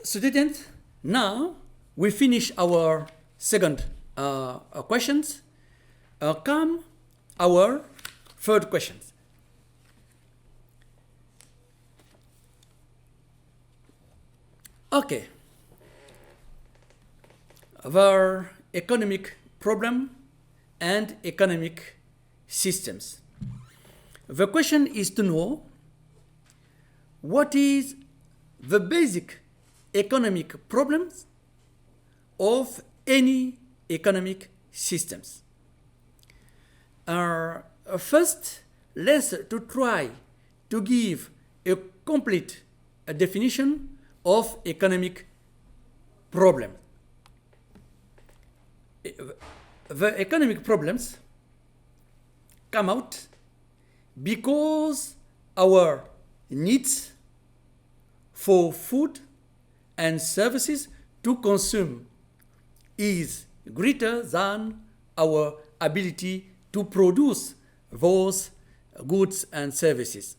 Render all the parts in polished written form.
students, now we finish our second questions. Come our third questions. Okay. The economic problem and economic systems. The question is to know what is the basic economic problems of any economic systems. First, let's to try to give a complete definition of economic problem. The economic problems come out because our needs for food and services to consume is greater than our ability to produce those goods and services.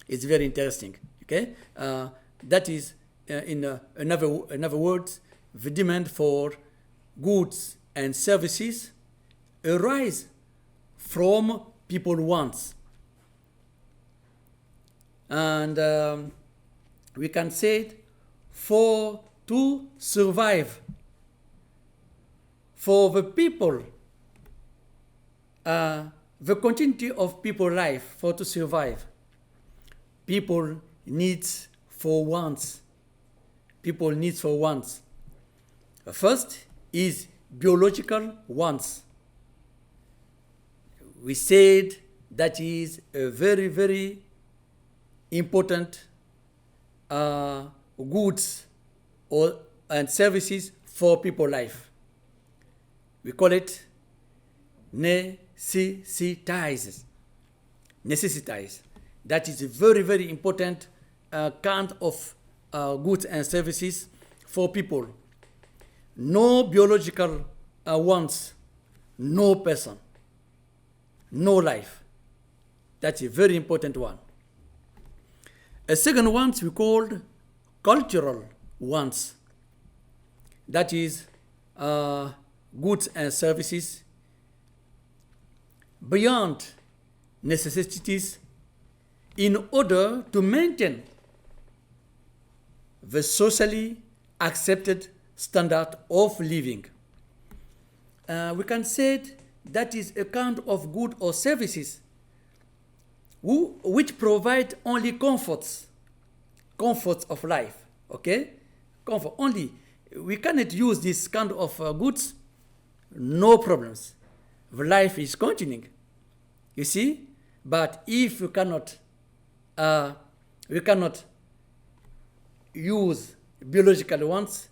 It's very interesting. Okay, that is in another words, the demand for goods and services arise from people wants, and we can say for to survive, for the people, the continuity of people life, for to survive, people needs for wants. People needs for wants. First is biological wants. We said that is a very, very important goods and services for people life. We call it necessitize. That is a very, very important kind of goods and services for people. No biological wants, no person, no life. That's a very important one. A second one we called cultural wants. That is goods and services beyond necessities in order to maintain the socially accepted standard of living. We can say that is a kind of good or services which provide only comforts of life. Okay, comfort only. We cannot use this kind of goods. No problems. The life is continuing. You see, but if we cannot use biological wants,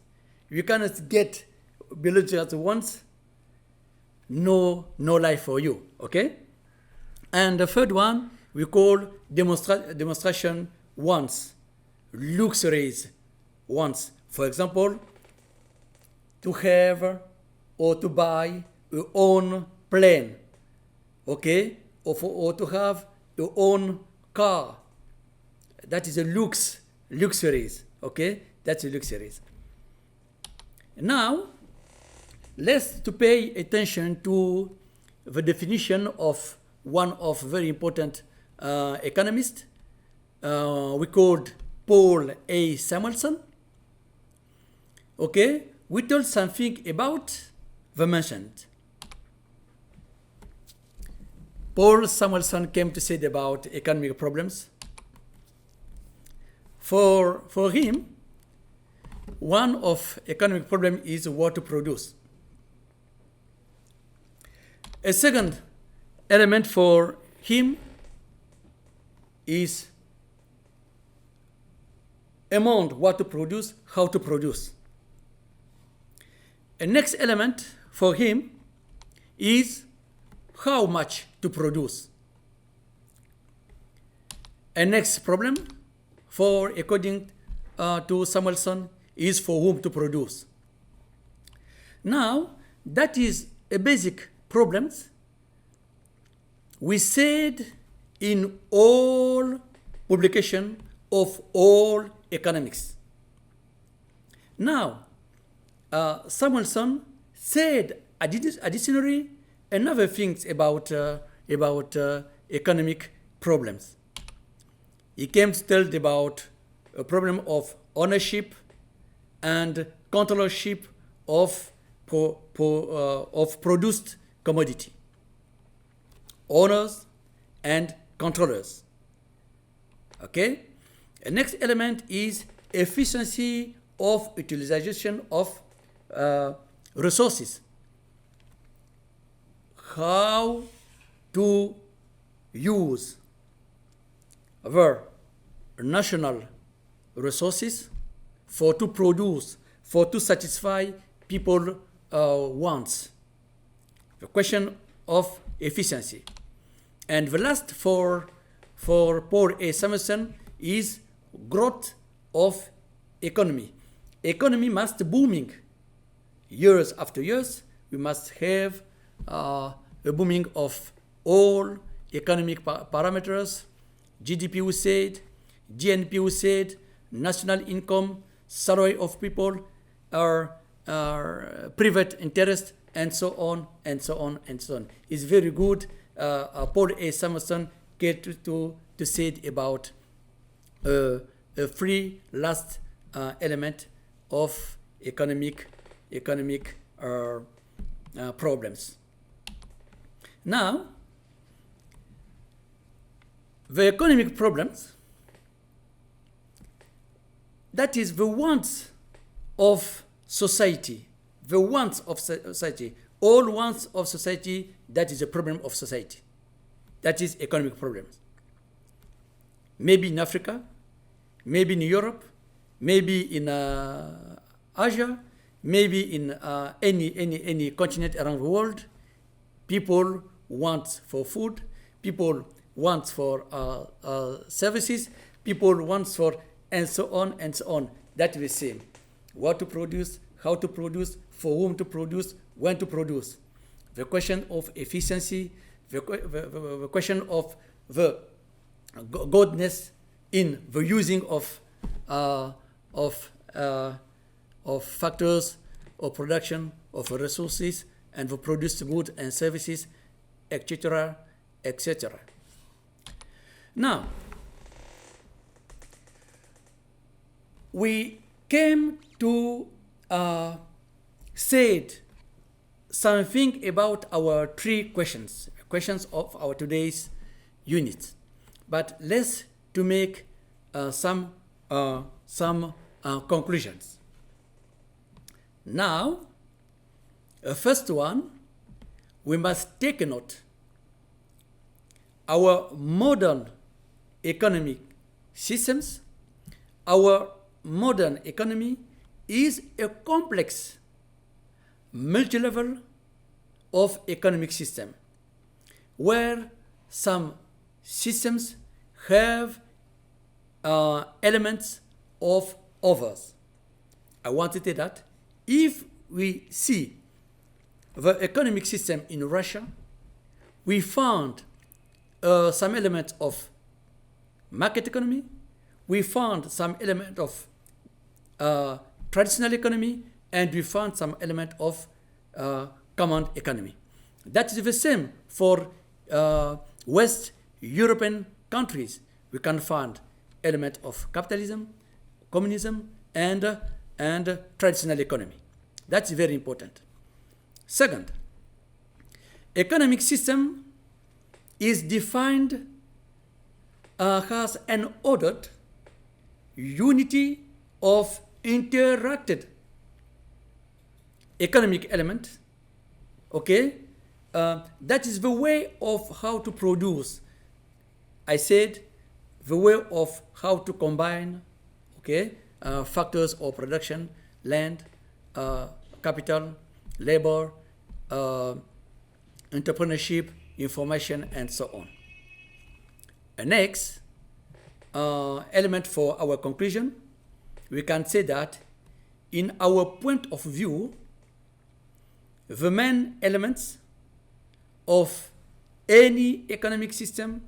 we cannot get biological wants, no life for you. Okay, and the third one we call demonstration wants, luxuries wants. For example, to have or to buy your own plane, okay, or to have your own car. That is a luxuries, okay? That's a luxuries. Now, let's to pay attention to the definition of one of very important economists. We called Paul A. Samuelson. Okay, we told something about the mentioned. Paul Samuelson came to say about economic problems. For him, one of economic problem is what to produce. A second element for him is amount, what to produce, how to produce. A next element for him is how much to produce. A next problem according to Samuelson, is for whom to produce. Now, that is a basic problem. We said in all publication of all economics. Now, Samuelson said additionally another things about economic problems. He came to tell about a problem of ownership and controllership of produced commodity. Owners and controllers. Okay? The next element is efficiency of utilization of resources. How to use the national resources for to satisfy people wants. The question of efficiency. And the last for Paul A. Samuelson is growth of economy. Economy must booming. Years after years, we must have a booming of all economic parameters. GDP we said, GNP we said, national income, salary of people, our private interest, and so on, and so on, and so on. It's very good. Paul A. Samuelson get to say about a three last element of economic problems. Now, the economic problems, that is the wants of society, all wants of society, that is a problem of society. That is economic problems. Maybe in Africa, maybe in Europe, maybe in Asia, maybe in any continent around the world. People want for food, people want for services, people want for, and so on and so on. That is the same. What to produce, how to produce, for whom to produce, when to produce. The question of efficiency, the question of the godness in the using of factors of production of resources and the produced goods and services, etc., etc. Now, we came to said something about our three questions of our today's unit. But let's to make some conclusions. Now, first one, we must take a note. Our modern economic systems, our modern economy is a complex, multi-level of economic system, where some systems have elements of others. I want to say that if we see the economic system in Russia, we found some element of market economy, we found some element of traditional economy, and we found some element of command economy. That is the same for West European countries. We can find element of capitalism, communism, and traditional economy. That's very important. Second, economic system is defined as an ordered unity of interacted economic element. Okay, that is the way of how to produce. I said the way of how to combine, okay, factors of production, land, capital, labor, entrepreneurship, information, and so on. And next element for our conclusion, we can say that in our point of view, the main elements of any economic system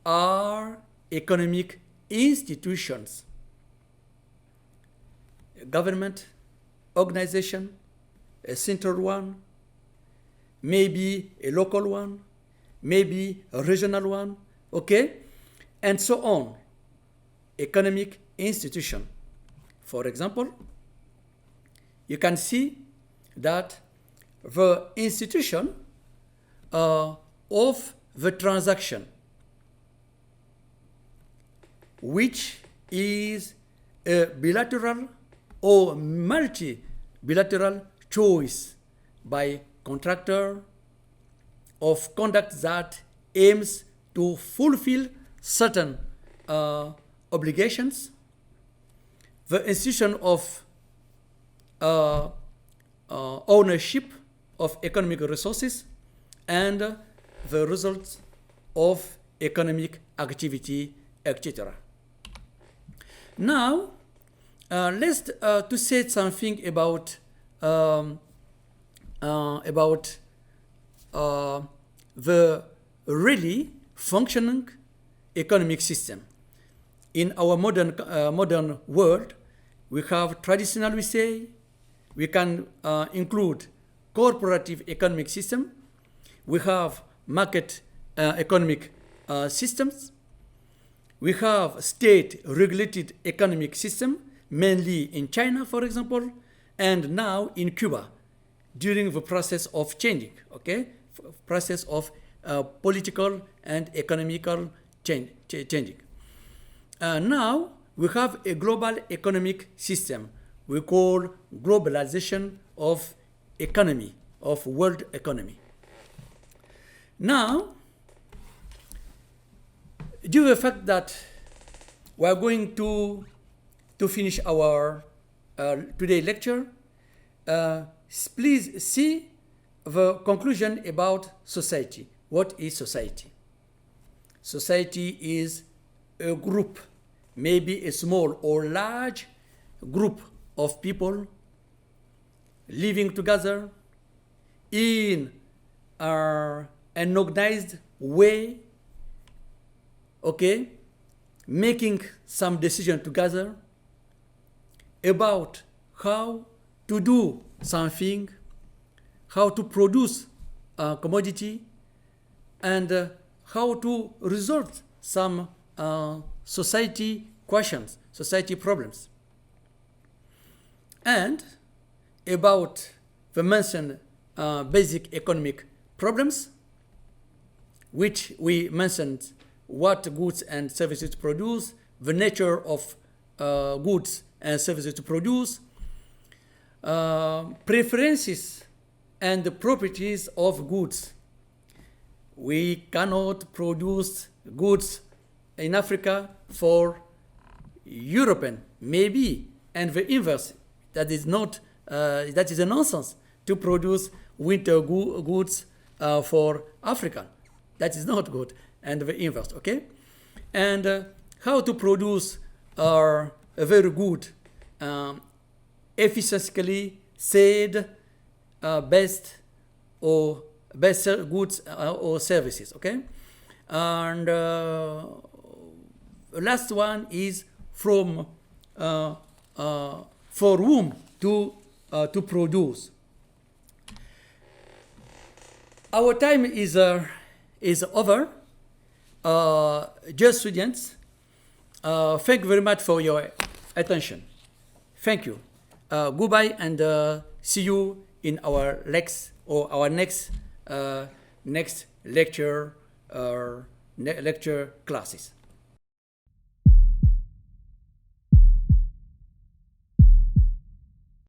are economic institutions. government organization, a central one, maybe a local one, maybe a regional one, okay? And so on. Economic institution. For example, you can see that the institution of the transaction, which is a bilateral or multi-bilateral choice by contractor of conduct that aims to fulfill certain obligations, the institution of ownership of economic resources, and the results of economic activity, etc. Now, let's to say something about the really functioning economic system. In our modern world, we have traditional, we say, we can include cooperative economic system. We have market economic systems. We have state-regulated economic system, mainly in China, for example, and now in Cuba, during the process of changing, okay, process of political and economical changing. Now we have a global economic system we call globalization of economy, of world economy. Now, due to the fact that we are going to finish our today's lecture, please see the conclusion about society. What is society? Society is a group, maybe a small or large group of people living together in an organized way, okay, making some decision together about how to do something, how to produce a commodity, and how to resolve some society questions, society problems. And about the mentioned basic economic problems, which we mentioned what goods and services to produce, the nature of goods and services to produce, preferences and the properties of goods. We cannot produce goods in Africa for European, maybe, and the inverse. That is not, that is a nonsense to produce winter goods for African. That is not good, and the inverse, okay? And how to produce a very good, efficiently said, best goods or services, okay? And last one is from for whom to produce. Our time is over. Dear students, thank you very much for your attention. Thank you. Goodbye, and see you in our next lecture lecture classes.